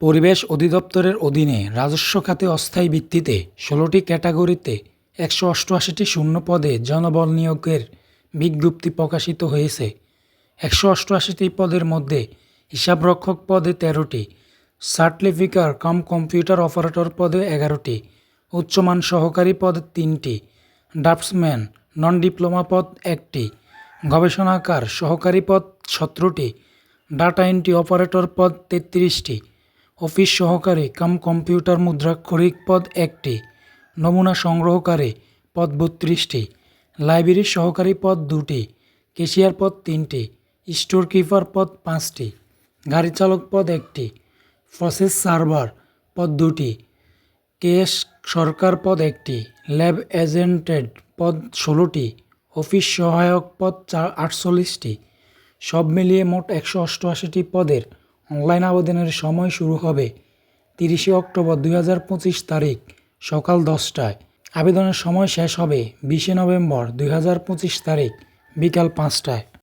পরিবেশ অধিদপ্তরের অধীনে রাজস্ব খাতে অস্থায়ী ভিত্তিতে ১৬টি ক্যাটাগরিতে ১৮৮টি শূন্য পদে জনবল নিয়োগের বিজ্ঞপ্তি প্রকাশিত হয়েছে। ১৮৮টি পদের মধ্যে হিসাবরক্ষক পদে ১৩টি, সার্টিফিকার কাম কম্পিউটার অপারেটর পদে ১১টি, উচ্চমান সহকারী পদে ৩টি, ড্রাফটসম্যান নন ডিপ্লোমা পদ ১টি, গবেষণাগার সহকারী পদ ১৭টি, ডাটা এন্ট্রি অপারেটর পদ ৩৩টি, অফিস সহকারী কাম কম্পিউটার মুদ্রাক্ষরিক পদ ১টি, নমুনা সংগ্রহকারী পদ ৩২টি, লাইব্রেরি সহকারী পদ 2টি, ক্যাশিয়ার পদ 3টি, স্টোর কিপার পদ 5টি, গাড়ি চালক পদ 1টি, প্রসেস সার্ভার পদ 2টি, কেএস সরকার পদ 1টি, ল্যাব এজেন্টেড পদ 16টি, অফিস সহায়ক পদ 48টি। সব মিলিয়ে মোট ১৮৮টি পদের অনলাইন আবেদনের সময় শুরু হবে ৩০ অক্টোবর ২০২৫ তারিখ সকাল ১০টায়। আবেদনের সময় শেষ হবে ২০ নভেম্বর ২০২৫ তারিখ বিকাল ৫টায়।